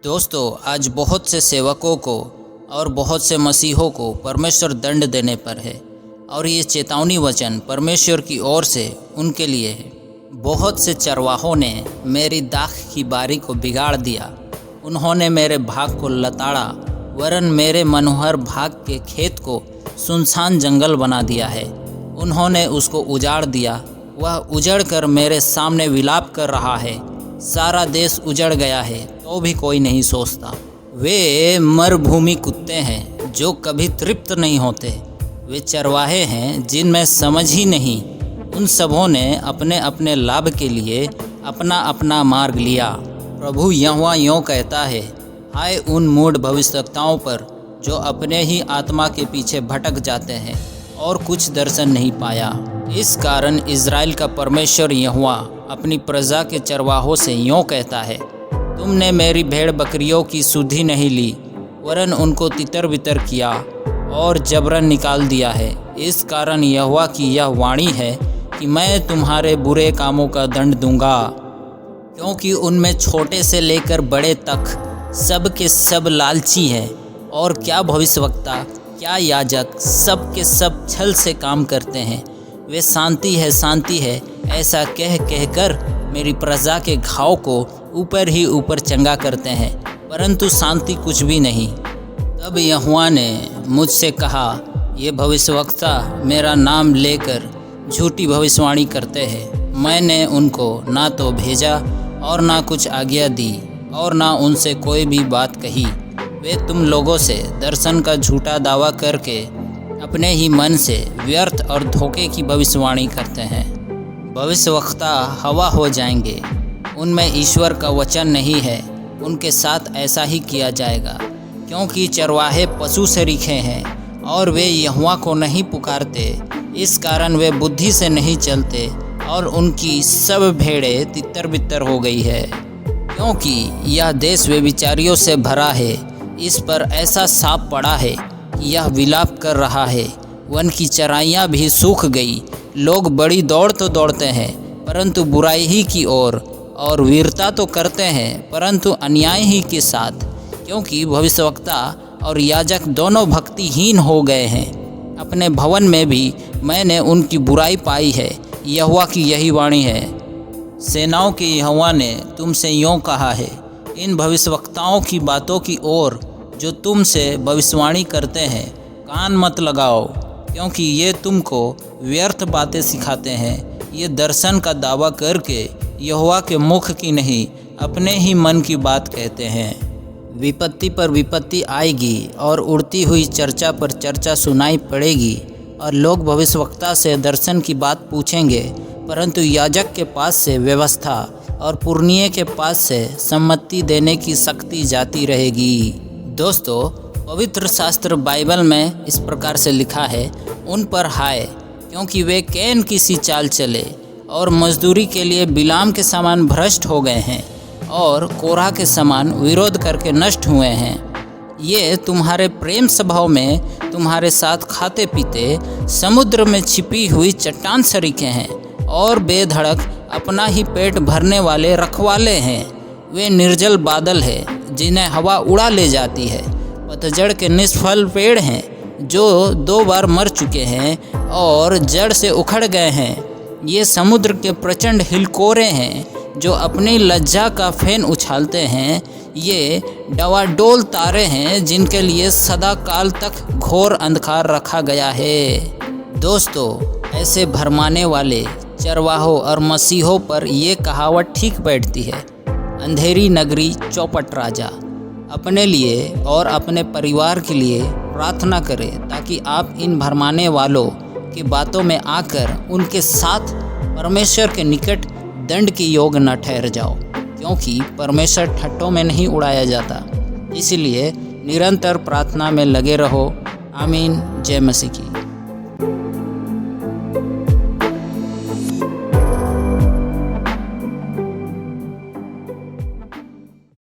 दोस्तों, आज बहुत से सेवकों को और बहुत से मसीहों को परमेश्वर दंड देने पर है और ये चेतावनी वचन परमेश्वर की ओर से उनके लिए है। बहुत से चरवाहों ने मेरी दाख की बारी को बिगाड़ दिया। उन्होंने मेरे भाग को लताड़ा, वरन मेरे मनोहर भाग के खेत को सुनसान जंगल बना दिया है। उन्होंने उसको उजाड़ दिया, वह उजड़ कर मेरे सामने विलाप कर रहा है। सारा देश उजड़ गया है तो भी कोई नहीं सोचता। वे मरुभूमि कुत्ते हैं जो कभी तृप्त नहीं होते। वे चरवाहे हैं जिनमें समझ ही नहीं। उन सबों ने अपने अपने लाभ के लिए अपना अपना मार्ग लिया। प्रभु यहोवा यों कहता है, हाय उन मूढ़ भविष्यवक्ताओं पर जो अपने ही आत्मा के पीछे भटक जाते हैं और कुछ दर्शन नहीं पाया। इस कारण इज़राइल का परमेश्वर यहोवा अपनी प्रजा के चरवाहों से यों कहता है, तुमने मेरी भेड़ बकरियों की सुधि नहीं ली, वरन उनको तितर बितर किया और जबरन निकाल दिया है। इस कारण यहोवा की यह वाणी है कि मैं तुम्हारे बुरे कामों का दंड दूंगा, क्योंकि उनमें छोटे से लेकर बड़े तक सब के सब लालची हैं। और क्या भविष्यवक्ता, क्या याजक, सब के सब छल से काम करते हैं। वे शांति है ऐसा कह कर मेरी प्रजा के घाव को ऊपर ही ऊपर चंगा करते हैं, परंतु शांति कुछ भी नहीं। तब यहोवा ने मुझसे कहा, ये भविष्यवक्ता मेरा नाम लेकर झूठी भविष्यवाणी करते हैं। मैंने उनको ना तो भेजा और ना कुछ आज्ञा दी और ना उनसे कोई भी बात कही। वे तुम लोगों से दर्शन का झूठा दावा करके अपने ही मन से व्यर्थ और धोखे की भविष्यवाणी करते हैं। भविष्यवक्ता हवा हो जाएंगे, उनमें ईश्वर का वचन नहीं है। उनके साथ ऐसा ही किया जाएगा, क्योंकि चरवाहे पशु सरीखे हैं और वे यहोवा को नहीं पुकारते। इस कारण वे बुद्धि से नहीं चलते और उनकी सब भेड़ें तितर बितर हो गई है। क्योंकि यह देश व्यभिचारियों से भरा है, इस पर ऐसा साप पड़ा है कि यह विलाप कर रहा है। वन की चराइयाँ भी सूख गई। लोग बड़ी दौड़ तो दौड़ते हैं, परंतु बुराई ही की ओर, और वीरता तो करते हैं, परंतु अन्याय ही के साथ। क्योंकि भविष्यवक्ता और याजक दोनों भक्तिहीन हो गए हैं। अपने भवन में भी मैंने उनकी बुराई पाई है। यहोवा की यही वाणी है। सेनाओं के यहोवा ने तुमसे यों कहा है, इन भविष्यवक्ताओं की बातों की ओर जो तुमसे भविष्यवाणी करते हैं कान मत लगाओ, क्योंकि ये तुमको व्यर्थ बातें सिखाते हैं। ये दर्शन का दावा करके यहोवा के मुख की नहीं, अपने ही मन की बात कहते हैं। विपत्ति पर विपत्ति आएगी और उड़ती हुई चर्चा पर चर्चा सुनाई पड़ेगी, और लोग भविष्यवक्ता से दर्शन की बात पूछेंगे, परंतु याजक के पास से व्यवस्था और पुरनिये के पास से सम्मति देने की शक्ति जाती रहेगी। दोस्तों, पवित्र शास्त्र बाइबल में इस प्रकार से लिखा है, उन पर हाय, क्योंकि वे कैन की सी चाल चले और मजदूरी के लिए बिलाम के समान भ्रष्ट हो गए हैं और कोरह के समान विरोध करके नष्ट हुए हैं। ये तुम्हारे प्रेम स्वभाव में तुम्हारे साथ खाते पीते समुद्र में छिपी हुई चट्टान सरीखे हैं और बेधड़क अपना ही पेट भरने वाले रखवाले हैं। वे निर्जल बादल है जिन्हें हवा उड़ा ले जाती है। पतझड़ के निष्फल पेड़ हैं जो 2 बार मर चुके हैं और जड़ से उखड़ गए हैं। ये समुद्र के प्रचंड हिलकोरे हैं जो अपनी लज्जा का फेन उछालते हैं। ये डवाडोल तारे हैं जिनके लिए सदा काल तक घोर अंधकार रखा गया है। दोस्तों, ऐसे भरमाने वाले चरवाहों और मसीहों पर ये कहावत ठीक बैठती है, अंधेरी नगरी चौपट राजा। अपने लिए और अपने परिवार के लिए प्रार्थना करें, ताकि आप इन भरमाने वालों की बातों में आकर उनके साथ परमेश्वर के निकट दंड के योग न ठहर जाओ, क्योंकि परमेश्वर ठट्ठों में नहीं उड़ाया जाता। इसलिए निरंतर प्रार्थना में लगे रहो। आमीन। जय मसीह की।